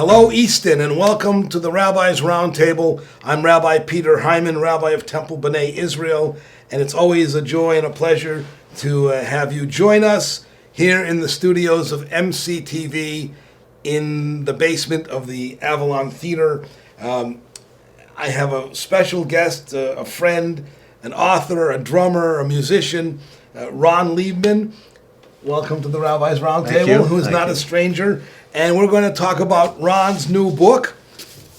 Hello, Easton, and welcome to the Rabbi's Roundtable. I'm Rabbi Peter Hyman, Rabbi of Temple B'nai Israel, and it's always a joy and a pleasure to have you join us here in the studios of MCTV in the basement of the Avalon Theater. I have a special guest, a friend, an author, a drummer, a musician, Ron Liebman. Welcome to the Rabbi's Roundtable, who's not a stranger. And we're going to talk about Ron's new book.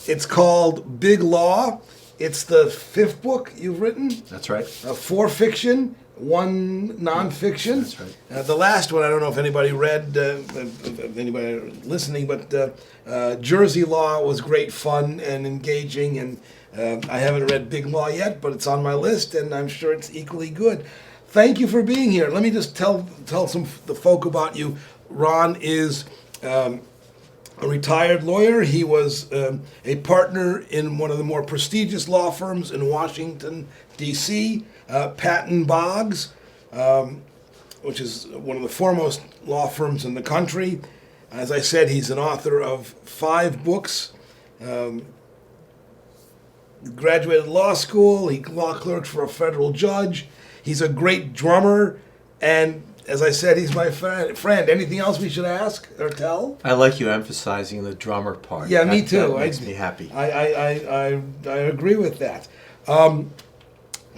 It's called Big Law. It's the fifth book you've written. That's right. 4 fiction, 1 nonfiction. That's right. The last one, I don't know if anybody read, if anybody listening, but Jersey Law was great fun and engaging. And I haven't read Big Law yet, but it's on my list, and I'm sure it's equally good. Thank you for being here. Let me just tell the folk about you. Ron is a retired lawyer. He was a partner in one of the more prestigious law firms in Washington, D.C., Patton Boggs, which is one of the foremost law firms in the country. As I said, he's an author of 5 books. Graduated law school. He law clerked for a federal judge. He's a great drummer, and as I said, he's my friend. Anything else we should ask or tell? I like you emphasizing the drummer part. Yeah, me too. That makes me happy. I agree with that.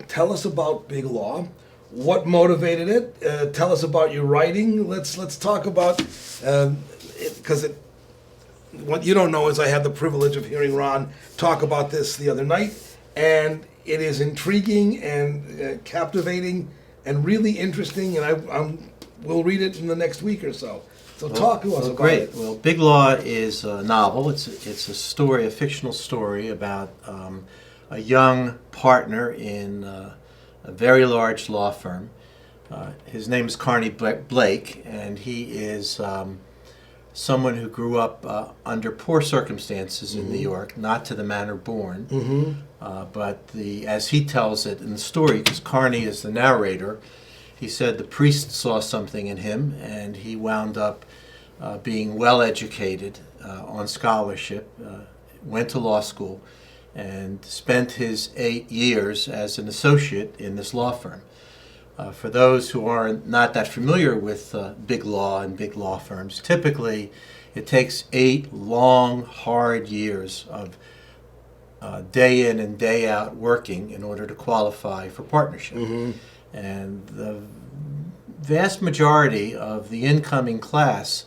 Tell us about Big Law. What motivated it? Tell us about your writing. Let's talk about because what you don't know is I had the privilege of hearing Ron talk about this the other night, and it is intriguing and captivating and really interesting, and we'll read it in the next week or so. So talk to us about it. Well, Big Law is a novel. It's a story, a fictional story about a young partner in a very large law firm. His name is Carney Blake, and he is someone who grew up under poor circumstances in New York, not to the manner born. But as he tells it in the story, because Carney is the narrator, he said the priest saw something in him, and he wound up being well educated on scholarship, went to law school, and spent his 8 years as an associate in this law firm. For those who are not that familiar with big law and big law firms, typically it takes 8 long, hard years of day in and day out working in order to qualify for partnership. And the vast majority of the incoming class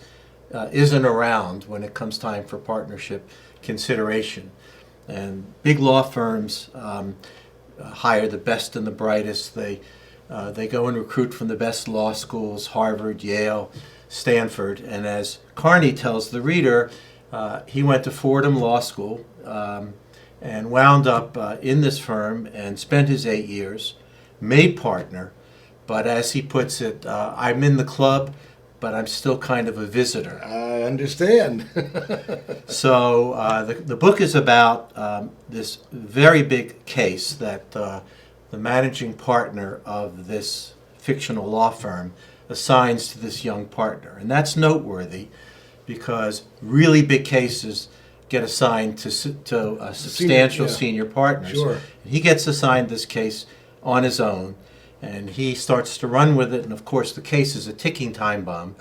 isn't around when it comes time for partnership consideration. And big law firms hire the best and the brightest. They go and recruit from the best law schools, Harvard, Yale, Stanford. And as Carney tells the reader, he went to Fordham Law School and wound up in this firm and spent his 8 years, made partner. But as he puts it, I'm in the club, but I'm still kind of a visitor. I understand. So the book is about this very big case that the managing partner of this fictional law firm assigns to this young partner. And that's noteworthy because really big cases get assigned to substantial senior partners. Sure. He gets assigned this case on his own, and he starts to run with it, and of course the case is a ticking time bomb.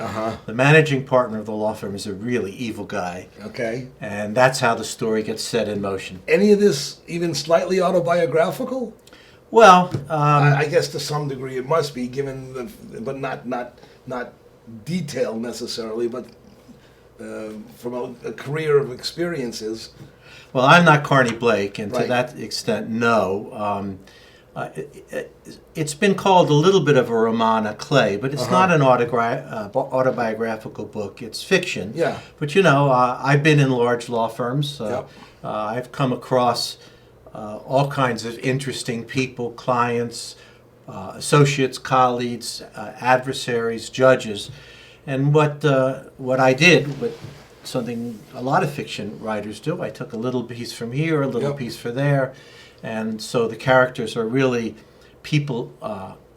The managing partner of the law firm is a really evil guy. Okay. And that's how the story gets set in motion. Any of this even slightly autobiographical? Well, I guess to some degree it must be, given but not detailed necessarily, but from a career of experiences. Well, I'm not Carney Blake, and Right. to that extent, no. It's been called a little bit of a roman à clef, but it's not an autobiographical book. It's fiction. Yeah. But I've been in large law firms. I've come across all kinds of interesting people, clients, associates, colleagues, adversaries, judges. And what I did, what something a lot of fiction writers do, I took a little piece from here, a little piece from there, and so the characters are really people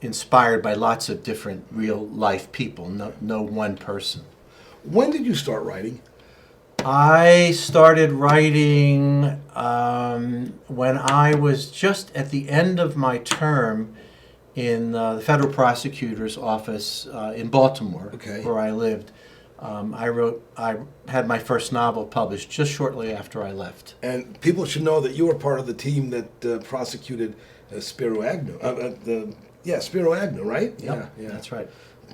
inspired by lots of different real life people, no one person. When did you start writing? I started writing when I was just at the end of my term in the federal prosecutor's office in Baltimore, Okay. where I lived. I had my first novel published just shortly after I left. And people should know that you were part of the team that prosecuted Spiro Agnew. Spiro Agnew, right? Yep, that's right.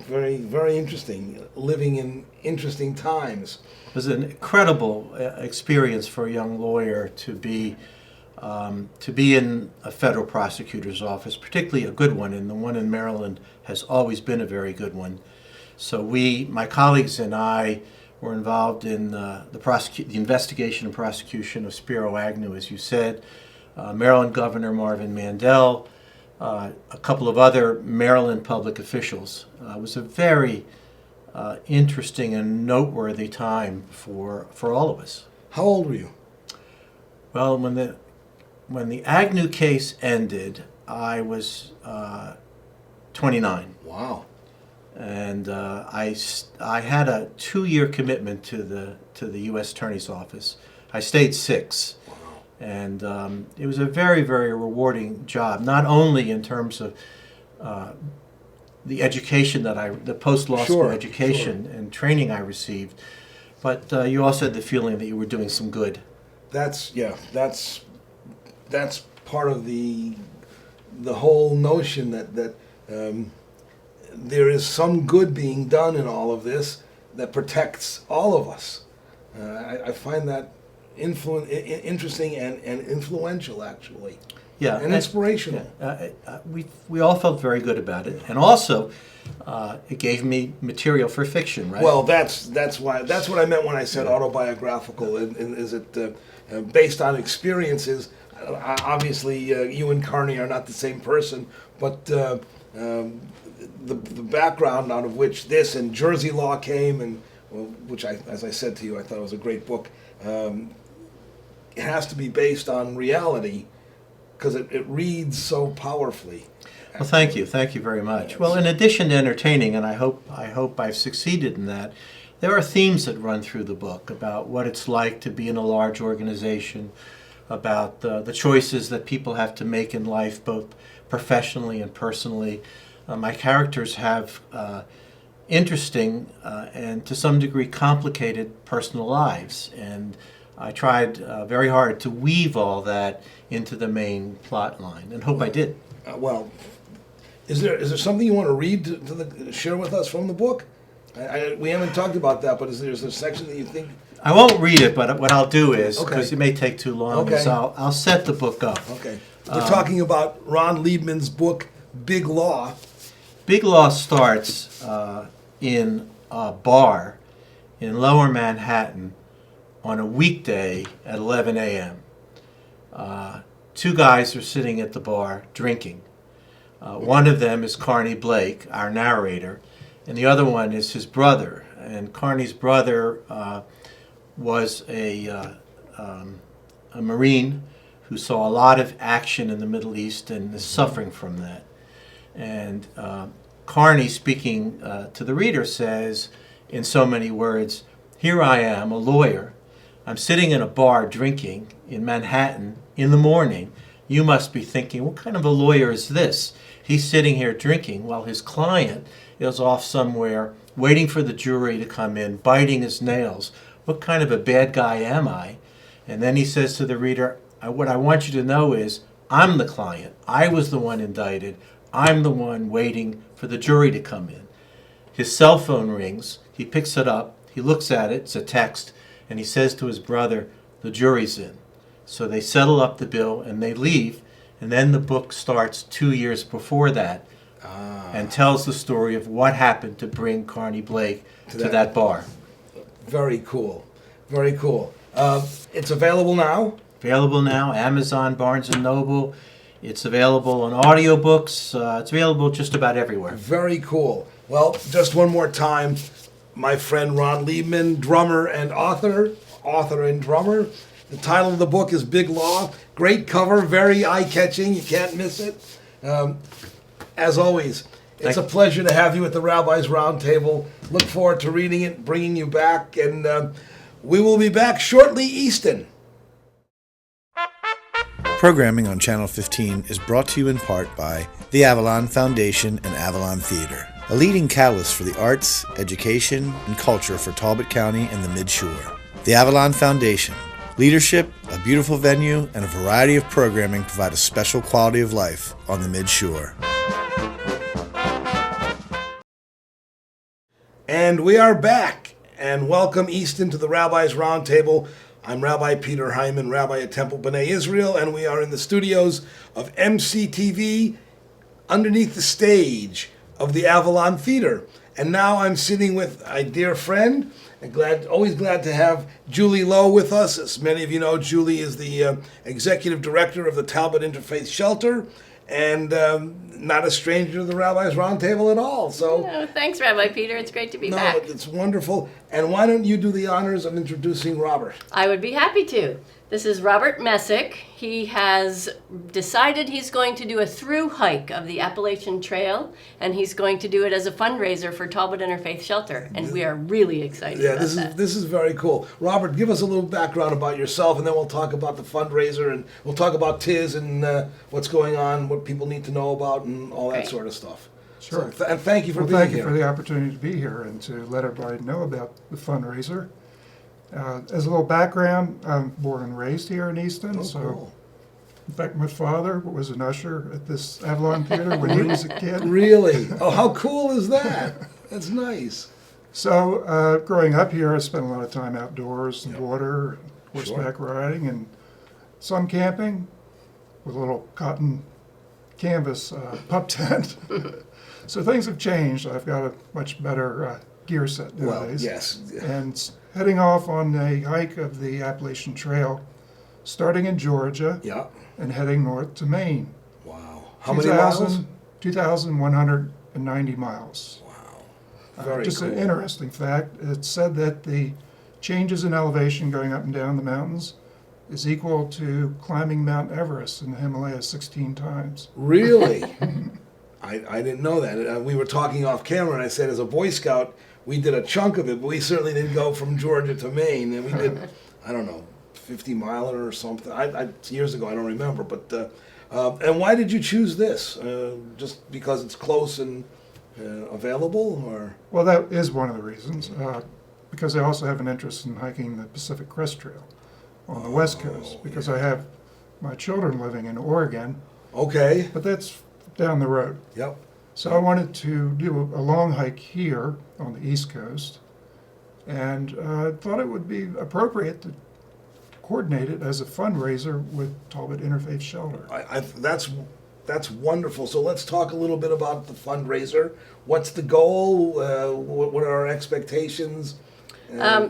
Very, very interesting. Living in interesting times. It was an incredible experience for a young lawyer to be in a federal prosecutor's office, particularly a good one, and the one in Maryland has always been a very good one. So my colleagues and I, were involved in the investigation and prosecution of Spiro Agnew, as you said, Maryland Governor Marvin Mandel, a couple of other Maryland public officials. It was a very interesting and noteworthy time for all of us. How old were you? Well, when the Agnew case ended, I was 29. Wow. And I had a 2-year commitment to the U.S. Attorney's Office. I stayed 6. Wow. And it was a very, very rewarding job, not only in terms of the education the post-law school education and training I received, but you also had the feeling that you were doing some good. That's part of the whole notion that there is some good being done in all of this that protects all of us. I find that interesting and influential, actually. Yeah, and inspirational. We all felt very good about it, and also it gave me material for fiction, right? Well, that's what I meant when I said autobiographical. Is it based on experiences? Obviously, you and Carney are not the same person, but the background out of which this and Jersey Law came, and which as I said to you, I thought it was a great book. It has to be based on reality because it reads so powerfully. Well, thank you very much. Yes. Well, in addition to entertaining, and I hope I've succeeded in that, there are themes that run through the book about what it's like to be in a large organization, about the choices that people have to make in life, both professionally and personally. My characters have interesting and to some degree complicated personal lives, and I tried very hard to weave all that into the main plot line, and hope I did. Well, is there something you want to read share with us from the book? We haven't talked about that, but is there a section that you think? I won't read it, but what I'll do is, because it may take too long, is I'll set the book up. Okay. We're talking about Ron Liebman's book, Big Law. Big Law starts in a bar in Lower Manhattan on a weekday at 11 a.m. 2 guys are sitting at the bar drinking. One of them is Carney Blake, our narrator, and the other one is his brother. And Carney's brother was a Marine who saw a lot of action in the Middle East and is suffering from that. And Carney, speaking to the reader, says in so many words, "Here I am, a lawyer. I'm sitting in a bar drinking in Manhattan in the morning. You must be thinking, what kind of a lawyer is this? He's sitting here drinking while his client is off somewhere waiting for the jury to come in, biting his nails. What kind of a bad guy am I?" And then he says to the reader, what I want you to know is I'm the client. I was the one indicted. I'm the one waiting for the jury to come in. His cell phone rings. He picks it up. He looks at it. It's a text. And he says to his brother, the jury's in. So they settle up the bill and they leave. And then the book starts 2 years before that and tells the story of what happened to bring Carney Blake to that bar. Very cool. Very cool. It's available now? Available now, Amazon, Barnes & Noble. It's available on audiobooks. It's available just about everywhere. Very cool. Well, just one more time, my friend Ron Liebman, drummer and author and drummer. The title of the book is Big Law. Great cover, very eye-catching. You can't miss it. As always, it's a pleasure to have you at the Rabbi's Roundtable. Look forward to reading it, bringing you back, and We will be back shortly, Easton. Programming on Channel 15 is brought to you in part by the Avalon Foundation and Avalon Theater, a leading catalyst for the arts, education, and culture for Talbot County and the Mid-Shore. The Avalon Foundation. Leadership, a beautiful venue, and a variety of programming provide a special quality of life on the Mid-Shore. And we are back, and welcome Easton to the Rabbi's Roundtable. I'm Rabbi Peter Hyman, Rabbi at Temple B'nai Israel, and we are in the studios of MCTV underneath the stage of the Avalon Theater. And now I'm sitting with a dear friend, and always glad to have Julie Lowe with us. As many of you know, Julie is the executive director of the Talbot Interfaith Shelter, and not a stranger to the Rabbi's Roundtable at all. So, thanks, Rabbi Peter. It's great to be back. It's wonderful. And why don't you do the honors of introducing Robert? I would be happy to. This is Robert Messick. He has decided he's going to do a through hike of the Appalachian Trail, and he's going to do it as a fundraiser for Talbot Interfaith Shelter, and we are really excited about that. This is very cool. Robert, give us a little background about yourself, and then we'll talk about the fundraiser, and we'll talk about TIS and what's going on, what people need to know about, and all that sort of stuff. Sure. So, and thank you for being Thank here. you for the opportunity to be here and to let everybody know about the fundraiser. As a little background, I'm born and raised here in Easton. Cool. In fact, my father was an usher at this Avalon Theater when he was a kid. Really? Oh, how cool is that? That's nice. So, growing up here, I spent a lot of time outdoors and water, and horseback riding, and some camping with a little cotton canvas pup tent. So things have changed. I've got a much better gear set nowadays. Well, yes. And heading off on a hike of the Appalachian Trail, starting in Georgia and heading north to Maine. Wow. How many miles? 2,190 miles. Wow. Very just cool. an interesting fact, it's said that the changes in elevation going up and down the mountains is equal to climbing Mount Everest in the Himalayas 16 times. Really? I didn't know that. We were talking off camera, and I said, as a Boy Scout, we did a chunk of it, but we certainly didn't go from Georgia to Maine. And we did, I don't know, 50-miler or something. Years ago, I don't remember. But and why did you choose this? Just because it's close and available, or? Well, that is one of the reasons. Because I also have an interest in hiking the Pacific Crest Trail on the West Coast. Because I have my children living in Oregon. Okay. But that's down the road. Yep. So I wanted to do a long hike here on the East Coast, and thought it would be appropriate to coordinate it as a fundraiser with Talbot Interfaith Shelter. That's wonderful. So let's talk a little bit about the fundraiser. What's the goal? What are our expectations?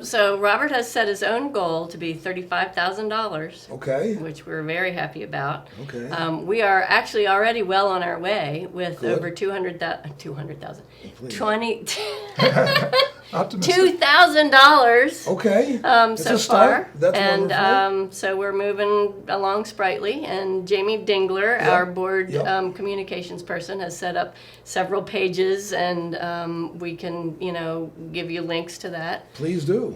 So Robert has set his own goal to be $35,000. Okay. Which we're very happy about. Okay. We are actually already well on our way with Good. over 200,000. Please. $2,000. Okay. So a start. far, That's and wonderful. so we're moving along sprightly. And Jamie Dingler, our board communications person, has set up several pages, and we can, give you links to that. Please do.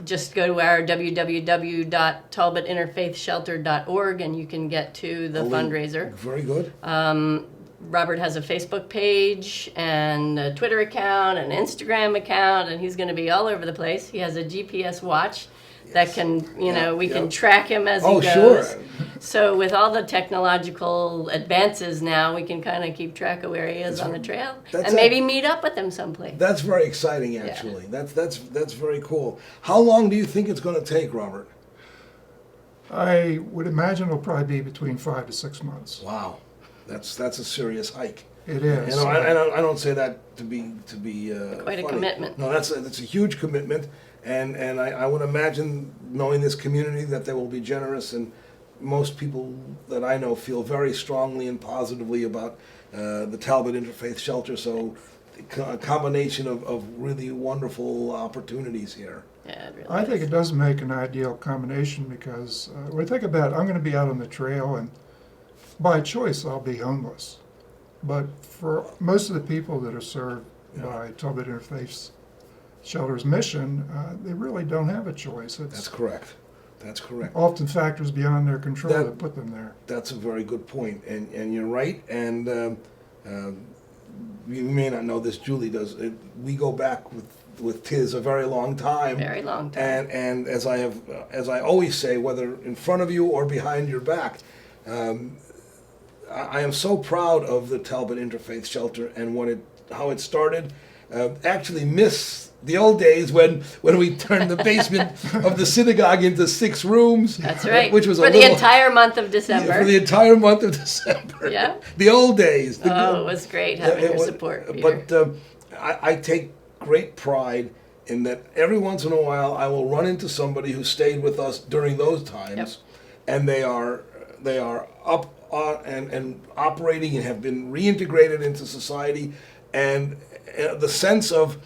Just go to our www.talbotinterfaithshelter.org, and you can get to the fundraiser. Very good. Robert has a Facebook page and a Twitter account and an Instagram account, and he's going to be all over the place. He has a GPS watch that can, we can track him as he goes. Sure. So with all the technological advances now, we can kind of keep track of where he is on the trail and maybe meet up with him someplace. That's very exciting, actually. Yeah. That's very cool. How long do you think it's going to take, Robert? I would imagine it'll probably be between 5 to 6 months. Wow. That's a serious hike. It is. I don't say that to be quite funny. A commitment. No, that's a huge commitment, and I would imagine, knowing this community, that they will be generous, and most people that I know feel very strongly and positively about the Talbot Interfaith Shelter. So, a combination of really wonderful opportunities here. Yeah, it really I think it does make an ideal combination because when I think about it, I'm going to be out on the trail, and by choice, I'll be homeless. But for most of the people that are served by Talbot Interfaith shelter's mission, they really don't have a choice. That's It's correct. That's correct. often factors beyond their control That- that put them there. That's a very good point, and you're right. And you may not know this, Julie does. We go back with Tiz a very long time. Very long time. And as I always say, whether in front of you or behind your back, I am so proud of the Talbot Interfaith Shelter and how it started. Actually miss the old days when we turned the basement of the synagogue into 6 rooms. That's right. Which was for the entire month of December. For the entire month of December. Yeah. The old days. It was great having your support, Peter. But I take great pride in that every once in a while I will run into somebody who stayed with us during those times, and they are up and operating and have been reintegrated into society, and the sense of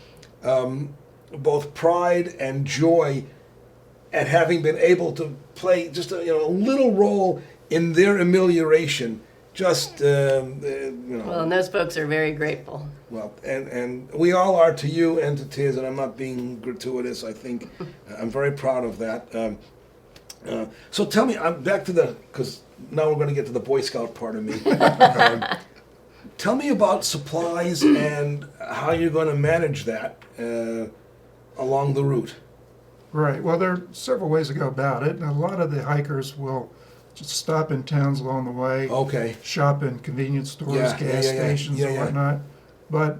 both pride and joy at having been able to play just a little role in their amelioration. Just Well, and those folks are very grateful. well, and we all are to you and to Tiz, and I'm not being gratuitous. I think I'm very proud of that. So tell me, I'm back to because now we're going to get to the Boy Scout part of me. Tell me about supplies and how you're going to manage that along the route. Right. Well, there are several ways to go about it. And a lot of the hikers will just stop in towns along the way, Okay. shop in convenience stores, Yeah, gas yeah. stations, Yeah, and yeah. whatnot. But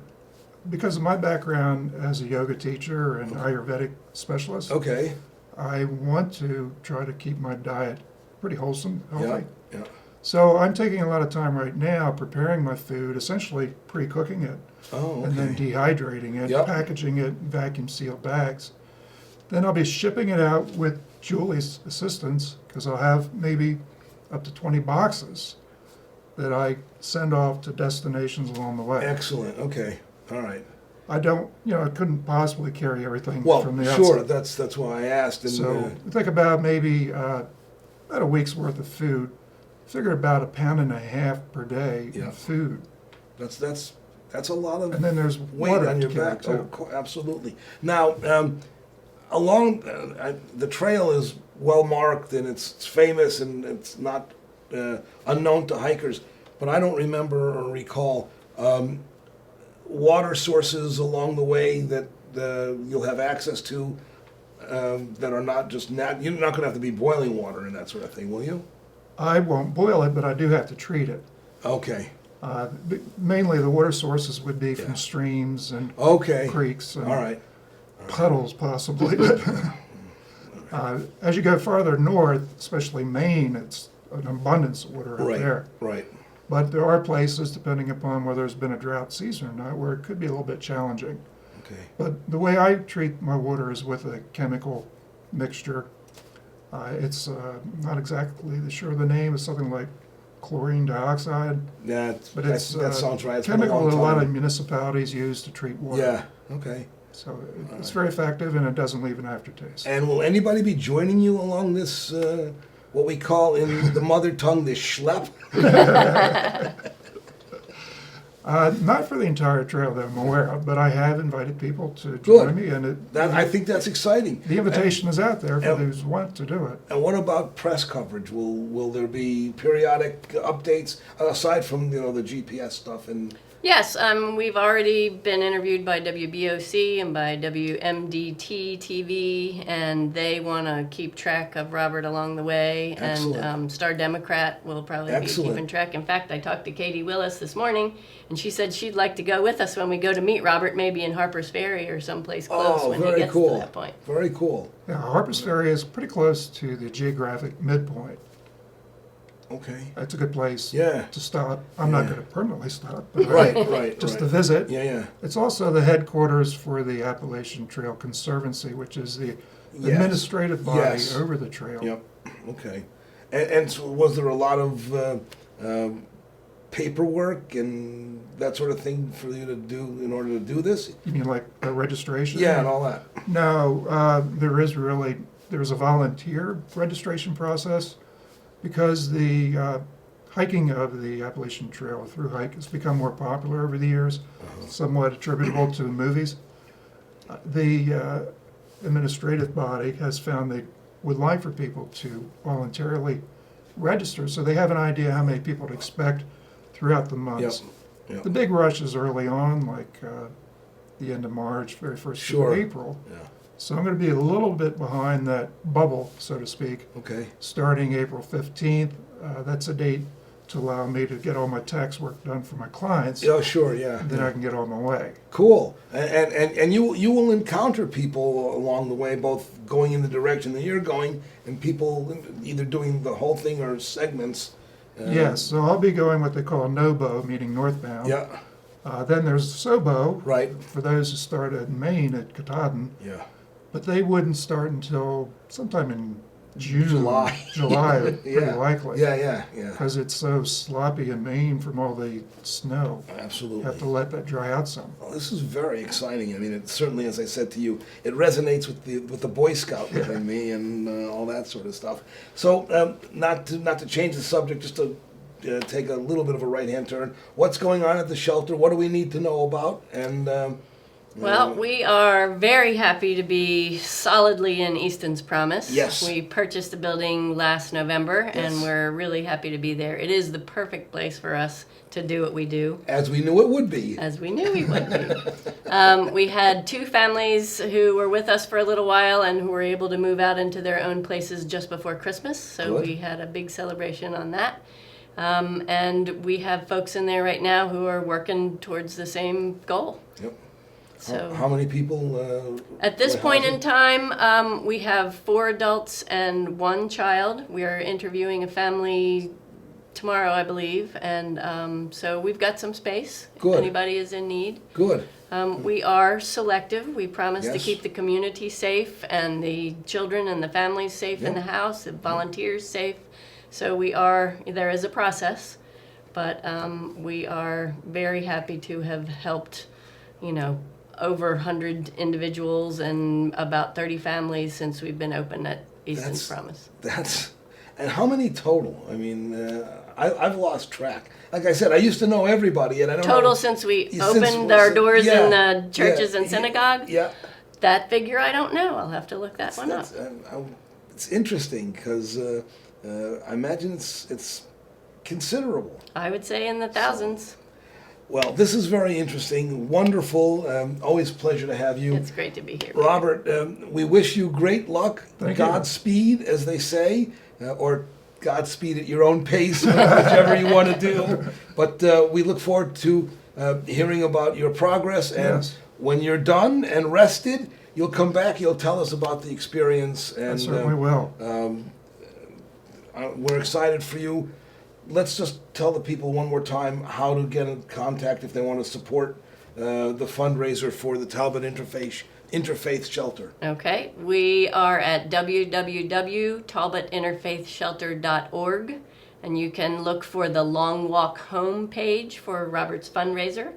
because of my background as a yoga teacher and Ayurvedic specialist, Okay. I want to try to keep my diet pretty wholesome, healthy. Yeah. So I'm taking a lot of time right now preparing my food, essentially pre-cooking it, Oh, and then okay. dehydrating it, Yep. packaging it in vacuum-sealed bags. Then I'll be shipping it out with Julie's assistance, because I'll have maybe up to 20 boxes that I send off to destinations along the way. Excellent. Okay. All right. I don't, I couldn't possibly carry everything Well, from the sure. outside. That's why I asked. And, So think about maybe about a week's worth of food. Figure about 1.5 pounds per day Yeah. in food. that's a lot of And then there's weight water on to your carry back. too. Oh, absolutely. Now, along the trail is well marked and it's famous and it's not unknown to hikers, but I don't remember or recall water sources along the way that you'll have access to that are not just you're not going to have to be boiling water and that sort of thing, will you? I won't boil it, but I do have to treat it. Okay. Mainly the water sources would be from Yeah. streams and Okay. creeks and All right. puddles possibly. But as you go farther north, especially Maine, it's an abundance of water out Right. there. Right. But there are places, depending upon whether there's been a drought season or not, where it could be a little bit challenging. Okay. But the way I treat my water is with a chemical mixture. It's not exactly sure of the name. It's something like chlorine dioxide. But But it's that sounds right. It's been a chemical long that a lot time. of municipalities use to treat water. Yeah. Okay. So it's very effective and it doesn't leave an aftertaste. And will anybody be joining you along this, what we call in the mother tongue, this schlep? Not for the entire trail that I'm aware of, but I have invited people to Good. join me, and I think that's exciting. the invitation is out there for and- those who want to do it. And what about press coverage? Will there be periodic updates aside from the GPS stuff and? Yes, we've already been interviewed by WBOC and by WMDT TV, and they want to keep track of Robert along the way. Excellent. And Star Democrat will probably Excellent. be keeping track. In fact, I talked to Katie Willis this morning, and she said she'd like to go with us when we go to meet Robert, maybe in Harper's Ferry or someplace close when he very gets cool. to that point. Very cool. Yeah, Harper's Ferry is pretty close to the geographic midpoint. Okay. It's a good place Yeah. to stop. I'm not Yeah. going to permanently stop, but Right. just right. to visit. Yeah. It's also the headquarters for the Appalachian Trail Conservancy, which is the Yes. administrative body Yes. over the trail. Yep. Okay. And so was there a lot of paperwork and that sort of thing for you to do in order to do this? You mean like a registration? Yeah, and all that. No, there's a volunteer registration process because the hiking of the Appalachian Trail, a through hike, has become more popular over the years, somewhat attributable to the movies. The administrative body has found they would like for people to voluntarily register, so they have an idea how many people to expect throughout the months. Yep. The big rush is early on, like the end of March, very first week Sure. of April. Yeah. So I'm going to be a little bit behind that bubble, so to speak, Okay. starting April 15th. That's a date to allow me to get all my tax work done for my clients. Yeah, sure, yeah. Then I can get on my way. Cool. And you will encounter people along the way, both going in the direction that you're going, and people either doing the whole thing or segments. Yes, so I'll be going what they call NOBO, meaning northbound. Yeah. Then there's SOBO, Right. for those who start in Maine at Katahdin, Yeah. but they wouldn't start until sometime in June, July. pretty likely. Yeah. Because it's so sloppy in Maine from all the snow. Absolutely. You have to let that dry out some. Well, this is very exciting. I mean, it certainly, as I said to you, it resonates with the Boy Scout within me and all that sort of stuff. So, not to change the subject, just to take a little bit of a right-hand turn. What's going on at the shelter? What do we need to know about? And Well, we are very happy to be solidly in Easton's Promise. Yes. We purchased the building last November, Yes. and we're really happy to be there. It is the perfect place for us to do what we do, as we knew it would be. as we knew we would be. We had two families who were with us for a little while and who were able to move out into their own places just before Christmas, so Good. we had a big celebration on that. And we have folks in there right now who are working towards the same goal. Yep. So How many people? at this what point in housing? time, we have 4 adults and 1 child. We are interviewing a family tomorrow, I believe, and so we've got some space Good. if anybody is in need. Good. We are selective. We promise to Yes. keep the community safe and the children and the families safe in Yeah. the house, the volunteers safe. So there is a process, but we are very happy to have helped, over 100 individuals and about 30 families since we've been open at Easton's Promise. And how many total? I mean, I've lost track. Like I said, I used to know everybody, and I don't Total know. since we Since opened our doors yeah, in the churches yeah, and synagogues? Yeah. That figure I don't know. I'll have to look that one up. It's interesting because I imagine it's considerable. I would say in the thousands. Well, this is very interesting, wonderful. Always a pleasure to have you. It's great to be here. Robert, we wish you great luck, Thank you. Godspeed, as they say, or Godspeed at your own pace, whichever you want to do. But we look forward to hearing about your progress, and Yes. when you're done and rested, you'll come back, you'll tell us about the experience. I And certainly will. we're excited for you. Let's just tell the people one more time how to get in contact if they want to support the fundraiser for the Talbot Interfaith Shelter. Okay, we are at www.talbotinterfaithshelter.org, and you can look for the Long Walk Home page for Robert's fundraiser.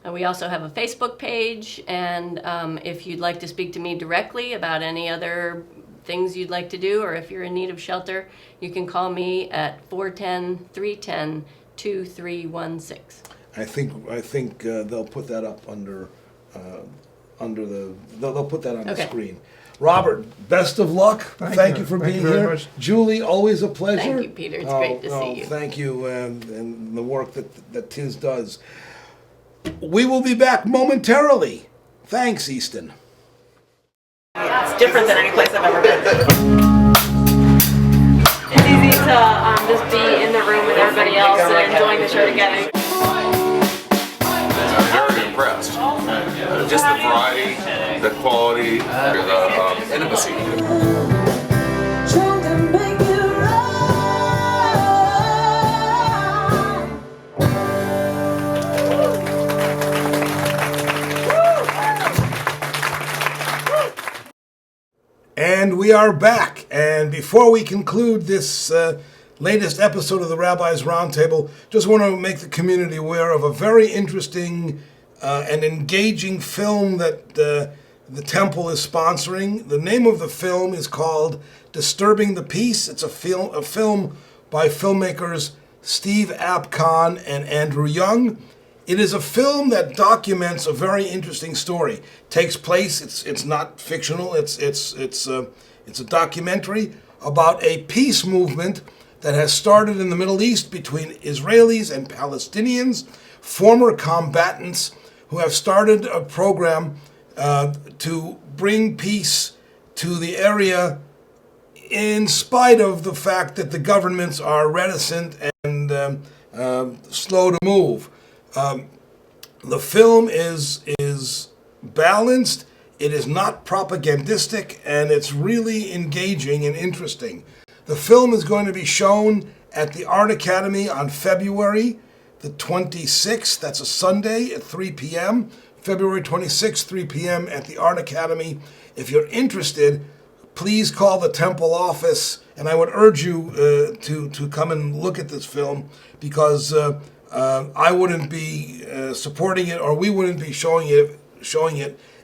And we also have a Facebook page, and if you'd like to speak to me directly about any other things you'd like to do, or if you're in need of shelter, you can call me at 410-310-2316. I think they'll put that up under they'll put that on the Okay. screen. Robert, best of luck. Thank you for Thank being you very here. much. Julie, always a pleasure. Thank you, Peter. It's great to see you. Thank you, and the work that Tiz does. We will be back momentarily. Thanks, Easton. It's different than any place I've ever been. It's easy to just be in the room with everybody else and enjoying the show together. I'm very impressed. Just the variety, the quality, the intimacy. Trying to make it And we are back. And before we conclude this latest episode of the Rabbi's Roundtable, just want to make the community aware of a very interesting and engaging film that the Temple is sponsoring. The name of the film is called Disturbing the Peace. It's a film by filmmakers Steve Apkon and Andrew Young. It is a film that documents a very interesting story. Takes place. It's not fictional. It's a documentary about a peace movement that has started in the Middle East between Israelis and Palestinians, former combatants who have started a program to bring peace to the area in spite of the fact that the governments are reticent and slow to move. The film is balanced, it is not propagandistic, and it's really engaging and interesting. The film is going to be shown at the Art Academy on February the 26th. That's a Sunday at 3 p.m. February 26th, 3 p.m. at the Art Academy. If you're interested, please call the Temple office, and I would urge you to come and look at this film, because I wouldn't be supporting it, or we wouldn't be showing it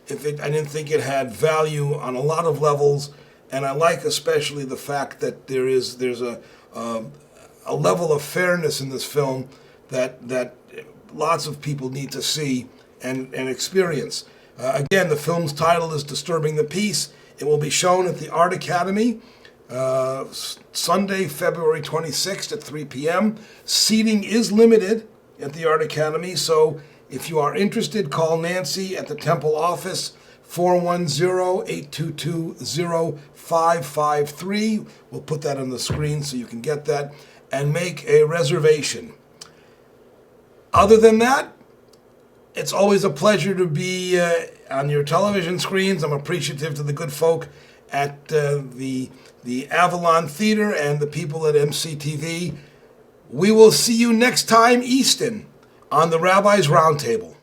if I didn't think it had value on a lot of levels. And I like especially the fact that there's a level of fairness in this film that lots of people need to see and experience. Again, the film's title is Disturbing the Peace. It will be shown at the Art Academy Sunday, February 26th at 3 p.m. Seating is limited at the Art Academy, so if you are interested, call Nancy at the Temple office, 410-822-0553. We'll put that on the screen so you can get that, and make a reservation. Other than that, it's always a pleasure to be on your television screens. I'm appreciative to the good folk at the Avalon Theater and the people at MCTV. We will see you next time, Easton, on the Rabbi's Roundtable.